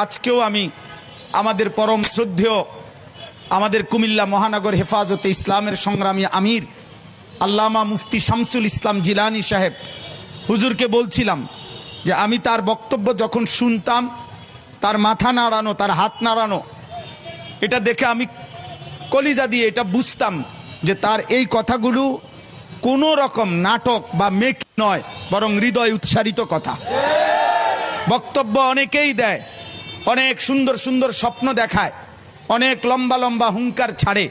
আজকেও আমি আমাদের পরম শ্রদ্ধেয় আমাদের কুমিল্লা মহানগর হেফাজতে ইসলামের সংগ্রামী আমির আল্লামা মুফতি শামসুল ইসলাম জিলানী সাহেব হুজুরকে বলছিলাম যে আমি তার বক্তব্য যখন শুনতাম, তার মাথা নাড়ানো, তার হাত নাড়ানো, এটা দেখে আমি কলিজা দিয়ে এটা বুঝতাম যে তার এই কথাগুলো কোনো রকম নাটক বা মেক নয়, বরং হৃদয় উৎসারিত কথা। বক্তব্য অনেকেই দেয়, অনেক সুন্দর সুন্দর স্বপ্ন দেখায়, অনেক লম্বা লম্বা হুঙ্কার ছাড়ে,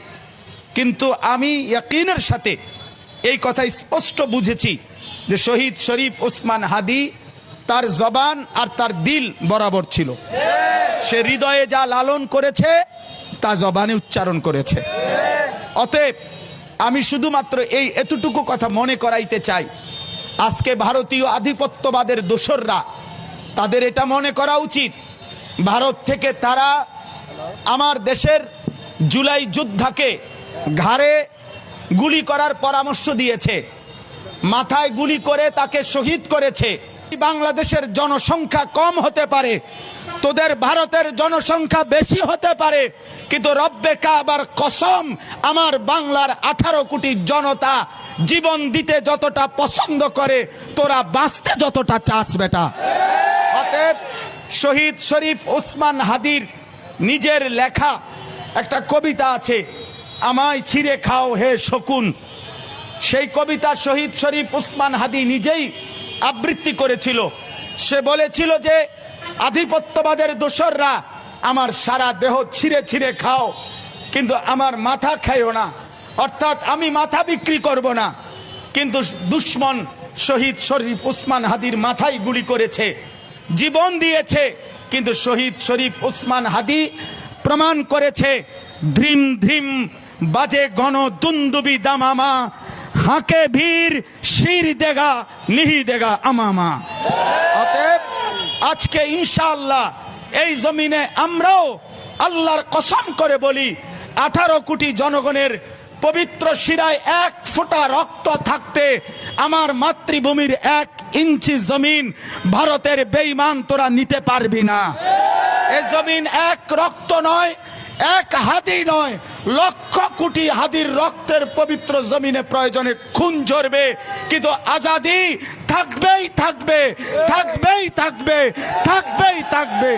কিন্তু আমি ইয়াকিনের সাথে এই কথা স্পষ্ট বুঝেছি যে শহীদ শরীফ ওসমান হাদি তার জবান আর তার দিল বরাবর ছিল। সে হৃদয়ে যা লালন করেছে তা জবানে উচ্চারণ করেছে। অতএব আমি শুধুমাত্র এতটুকু কথা মনে করাইতে চাই, আজকে ভারতীয় আধিপত্যবাদের দোসররা, তাদের এটা মনে করা উচিত ভারত থেকে তারা আমার দেশের জুলাই যোদ্ধাকে ঘাড়ে গুলি করার পরামর্শ দিয়েছে, মাথায় গুলি করে তাকে শহীদ করেছে। বাংলাদেশের জনসংখ্যা কম হতে পারে, তোদের ভারতের জনসংখ্যা বেশি হতে পারে, কিন্তু রব্বে কাবার কসম, আমার বাংলার 18 কোটি জনতা জীবন দিতে যতটা পছন্দ করে, তোরা বাঁচতে যতটা চাস বেটা। অতএব শহীদ শরীফ ওসমান হাদির নিজের লেখা একটা কবিতা আছে, আমায় ছিঁড়ে খাও হে শকুন। সেই কবিতা শহীদ শরীফ ওসমান হাদি নিজেই আবৃত্তি করেছিল। সে বলেছিল যে আধিপত্যবাদের দোসররা আমার সারা দেহ ছিঁড়ে ছিঁড়ে খাও, কিন্তু আমার মাথা খাইও না, অর্থাৎ আমি মাথা বিক্রি করব না। কিন্তু দুশ্মন শহীদ শরীফ ওসমান হাদির মাথায় গুলি করেছে, জীবন দিয়েছে, কিন্তু শহীদ শরীফ ওসমান হাদি প্রমাণ করেছে ধ্রিম ধ্রিম বাজে গণ দুন্দুবি দামামা, হাঁকে ভীর শির দেগা নিহি দেগা আমামা। অতএব আজকে ইনশাআল্লাহ এই জমিনে আমরাও আল্লাহর কসম করে বলি, 18 কোটি জনগণের পবিত্র শিরায় 1 ফোঁটা রক্ত থাকতে আমার মাতৃভূমির 1 ইঞ্চি জমিন ভারতের বেঈমান তোরা নিতে পারবি না। এই জমিন 1 রক্ত নয়, 1 হাদি নয়, লক্ষ কোটি হাদির রক্তের পবিত্র জমিনে প্রয়োজনে খুন ঝরবে, কিন্তু আজাদি থাকবেই থাকবে, থাকবেই থাকবে, থাকবেই থাকবে।